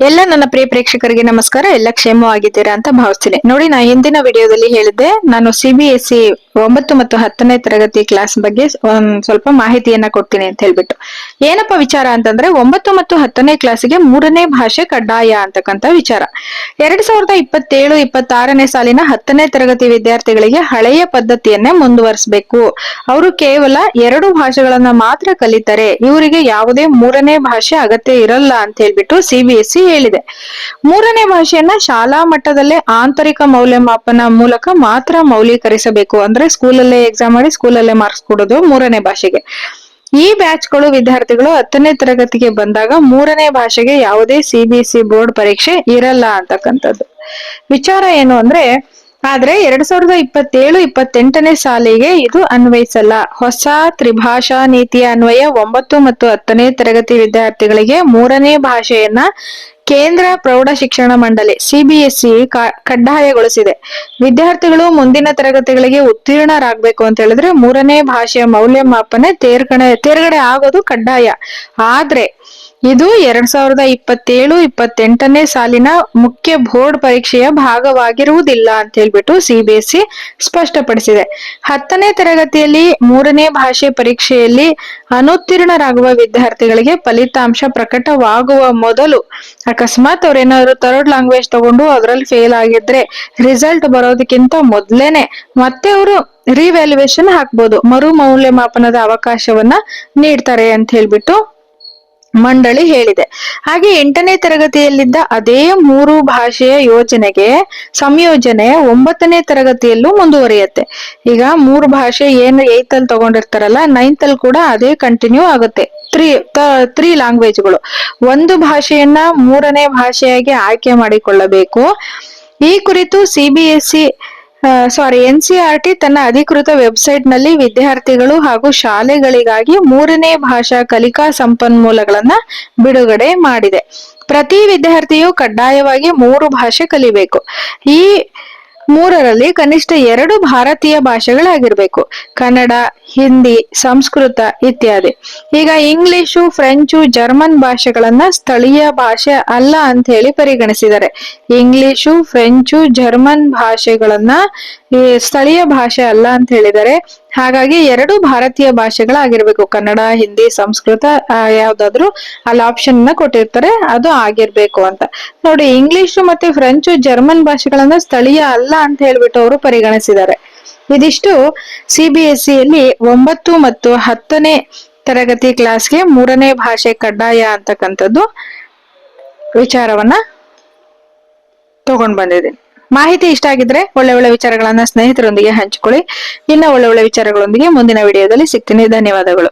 ಎಲ್ಲ ನನ್ನ ಪ್ರಿಯ ಪ್ರೇಕ್ಷಕರಿಗೆ ನಮಸ್ಕಾರ. ಎಲ್ಲ ಕ್ಷೇಮವಾಗಿದ್ದೀರಾ ಅಂತ ಭಾವಿಸ್ತೀನಿ. ನೋಡಿ, ನಾ ಹಿಂದಿನ ವಿಡಿಯೋದಲ್ಲಿ ಹೇಳಿದ್ದೆ, ನಾನು CBSE 9 ಮತ್ತು 10ನೇ ತರಗತಿ ಕ್ಲಾಸ್ ಬಗ್ಗೆ ಒಂದ್ ಸ್ವಲ್ಪ ಮಾಹಿತಿಯನ್ನ ಕೊಡ್ತೀನಿ ಅಂತ ಹೇಳ್ಬಿಟ್ಟು. ಏನಪ್ಪಾ ವಿಚಾರ ಅಂತಂದ್ರೆ, 9 ಮತ್ತು 10ನೇ ಕ್ಲಾಸಿಗೆ 3ನೇ ಭಾಷೆ ಕಡ್ಡಾಯ ಅಂತಕ್ಕಂತ ವಿಚಾರ. 2027-26ನೇ ಸಾಲಿನ 10ನೇ ತರಗತಿ ವಿದ್ಯಾರ್ಥಿಗಳಿಗೆ ಹಳೆಯ ಪದ್ಧತಿಯನ್ನೇ ಮುಂದುವರಿಸಬೇಕು. ಅವರು ಕೇವಲ 2 ಭಾಷೆಗಳನ್ನ ಮಾತ್ರ ಕಲಿತಾರೆ. ಇವರಿಗೆ ಯಾವುದೇ 3ನೇ ಭಾಷೆ ಅಗತ್ಯ ಇರಲ್ಲ ಅಂತ ಹೇಳ್ಬಿಟ್ಟು CBSE ಹೇಳಿದೆ. 3ನೇ ಭಾಷೆಯನ್ನ ಶಾಲಾ ಮಟ್ಟದಲ್ಲೇ ಆಂತರಿಕ ಮೌಲ್ಯಮಾಪನ ಮೂಲಕ ಮಾತ್ರ ಮೌಲ್ಯೀಕರಿಸಬೇಕು. ಅಂದ್ರೆ ಸ್ಕೂಲಲ್ಲೇ ಎಕ್ಸಾಮ್ ಮಾಡಿ ಸ್ಕೂಲಲ್ಲೇ ಮಾರ್ಕ್ಸ್ ಕೊಡೋದು 3ನೇ ಭಾಷೆಗೆ. ಈ ಬ್ಯಾಚ್ಗಳು ವಿದ್ಯಾರ್ಥಿಗಳು 10ನೇ ತರಗತಿಗೆ ಬಂದಾಗ 3ನೇ ಭಾಷೆಗೆ ಯಾವುದೇ CBSE ಬೋರ್ಡ್ ಪರೀಕ್ಷೆ ಇರಲ್ಲ ಅಂತಕ್ಕಂಥದ್ದು ವಿಚಾರ. ಏನು ಅಂದ್ರೆ, ಆದ್ರೆ 2027-28ನೇ ಸಾಲಿಗೆ ಇದು ಅನ್ವಯಿಸಲ್ಲ. ಹೊಸ ತ್ರಿಭಾಷಾ ನೀತಿಯ ಅನ್ವಯ 9 ಮತ್ತು 10ನೇ ತರಗತಿ ವಿದ್ಯಾರ್ಥಿಗಳಿಗೆ 3ನೇ ಭಾಷೆಯನ್ನ ಕೇಂದ್ರ ಪ್ರೌಢ ಶಿಕ್ಷಣ ಮಂಡಳಿ CBSE ಕಡ್ಡಾಯಗೊಳಿಸಿದೆ. ವಿದ್ಯಾರ್ಥಿಗಳು ಮುಂದಿನ ತರಗತಿಗಳಿಗೆ ಉತ್ತೀರ್ಣರಾಗಬೇಕು ಅಂತ ಹೇಳಿದ್ರೆ 3ನೇ ಭಾಷೆಯ ಮೌಲ್ಯಮಾಪನ ತೇರ್ಗಡೆ ಆಗೋದು ಕಡ್ಡಾಯ. ಆದ್ರೆ ಇದು 2027-28ನೇ ಸಾಲಿನ ಮುಖ್ಯ ಬೋರ್ಡ್ ಪರೀಕ್ಷೆಯ ಭಾಗವಾಗಿರುವುದಿಲ್ಲ ಅಂತ ಹೇಳ್ಬಿಟ್ಟು CBSE ಸ್ಪಷ್ಟಪಡಿಸಿದೆ. 10ನೇ ತರಗತಿಯಲ್ಲಿ 3ನೇ ಭಾಷೆ ಪರೀಕ್ಷೆಯಲ್ಲಿ ಅನುತ್ತೀರ್ಣರಾಗುವ ವಿದ್ಯಾರ್ಥಿಗಳಿಗೆ ಫಲಿತಾಂಶ ಪ್ರಕಟವಾಗುವ ಮೊದಲು, ಅಕಸ್ಮಾತ್ ಅವ್ರೇನಾದ್ರು ಥರ್ಡ್ ಲ್ಯಾಂಗ್ವೇಜ್ ತಗೊಂಡು ಅದ್ರಲ್ಲಿ ಫೇಲ್ ಆಗಿದ್ರೆ ರಿಸಲ್ಟ್ ಬರೋದಕ್ಕಿಂತ ಮೊದ್ಲೇನೆ ಮತ್ತೆ ಅವರು ರಿವ್ಯಾಲ್ಯೂಯೇಷನ್ ಹಾಕ್ಬೋದು, ಮರು ಮೌಲ್ಯಮಾಪನದ ಅವಕಾಶವನ್ನ ನೀಡ್ತಾರೆ ಅಂತ ಹೇಳ್ಬಿಟ್ಟು ಮಂಡಳಿ ಹೇಳಿದೆ. ಹಾಗೆ 8ನೇ ತರಗತಿಯಲ್ಲಿದ್ದ ಅದೇ 3 ಭಾಷೆಯ ಸಂಯೋಜನೆ 9ನೇ ತರಗತಿಯಲ್ಲೂ ಮುಂದುವರಿಯುತ್ತೆ. ಈಗ 3 ಭಾಷೆ ಏನು 8th ಅಲ್ಲಿ ತಗೊಂಡಿರ್ತಾರಲ್ಲ, 9th ಅಲ್ಲಿ ಕೂಡ ಅದೇ ಕಂಟಿನ್ಯೂ ಆಗುತ್ತೆ. 3 ಲ್ಯಾಂಗ್ವೇಜ್ಗಳು. ಒಂದು ಭಾಷೆಯನ್ನ 3ನೇ ಭಾಷೆಯಾಗಿ ಆಯ್ಕೆ ಮಾಡಿಕೊಳ್ಳಬೇಕು. ಈ ಕುರಿತು NCERT ತನ್ನ ಅಧಿಕೃತ ವೆಬ್ಸೈಟ್ ನಲ್ಲಿ ವಿದ್ಯಾರ್ಥಿಗಳು ಹಾಗೂ ಶಾಲೆಗಳಿಗಾಗಿ 3ನೇ ಭಾಷಾ ಕಲಿಕಾ ಸಂಪನ್ಮೂಲಗಳನ್ನ ಬಿಡುಗಡೆ ಮಾಡಿದೆ. ಪ್ರತಿ ವಿದ್ಯಾರ್ಥಿಯು ಕಡ್ಡಾಯವಾಗಿ 3 ಭಾಷೆ ಕಲಿಬೇಕು. ಈ 3ರಲ್ಲಿ ಕನಿಷ್ಠ 2 ಭಾರತೀಯ ಭಾಷೆಗಳಾಗಿರ್ಬೇಕು: ಕನ್ನಡ, ಹಿಂದಿ, ಸಂಸ್ಕೃತ ಇತ್ಯಾದಿ. ಈಗ ಇಂಗ್ಲಿಷು, ಫ್ರೆಂಚು, ಜರ್ಮನ್ ಭಾಷೆಗಳನ್ನ ಸ್ಥಳೀಯ ಭಾಷೆ ಅಲ್ಲ ಅಂತ ಹೇಳಿ ಪರಿಗಣಿಸಿದ್ದಾರೆ. ಇಂಗ್ಲಿಷು, ಫ್ರೆಂಚು, ಜರ್ಮನ್ ಭಾಷೆಗಳನ್ನ ಸ್ಥಳೀಯ ಭಾಷೆ ಅಲ್ಲ ಅಂತ ಹೇಳಿದ್ದಾರೆ. ಹಾಗಾಗಿ 2 ಭಾರತೀಯ ಭಾಷೆಗಳಾಗಿರ್ಬೇಕು: ಕನ್ನಡ, ಹಿಂದಿ, ಸಂಸ್ಕೃತ, ಯಾವ್ದಾದ್ರು ಅಲ್ಲಿ ಆಪ್ಷನ್ ಕೊಟ್ಟಿರ್ತಾರೆ, ಅದು ಆಗಿರ್ಬೇಕು ಅಂತ. ನೋಡಿ, ಇಂಗ್ಲಿಷು ಮತ್ತೆ ಫ್ರೆಂಚು, ಜರ್ಮನ್ ಭಾಷೆಗಳನ್ನ ಸ್ಥಳೀಯ ಅಲ್ಲ ಅಂತ ಹೇಳ್ಬಿಟ್ಟು ಅವರು ಪರಿಗಣಿಸಿದ್ದಾರೆ. ಇದಿಷ್ಟು CBSEಯಲ್ಲಿ 9 ಮತ್ತು 10ನೇ ತರಗತಿ ಕ್ಲಾಸ್ಗೆ 3ನೇ ಭಾಷೆ ಕಡ್ಡಾಯ ಅಂತಕ್ಕಂಥದ್ದು ವಿಚಾರವನ್ನ ತಗೊಂಡ್ ಬಂದಿದ್ದೀನಿ. ಮಾಹಿತಿ ಇಷ್ಟ ಆಗಿದ್ರೆ ಒಳ್ಳೆ ವಿಚಾರಗಳನ್ನ ಸ್ನೇಹಿತರೊಂದಿಗೆ ಹಂಚಿಕೊಳ್ಳಿ. ಇನ್ನ ಒಳ್ಳೆ ವಿಚಾರಗಳೊಂದಿಗೆ ಮುಂದಿನ ವಿಡಿಯೋದಲ್ಲಿ ಸಿಗ್ತೀನಿ. ಧನ್ಯವಾದಗಳು.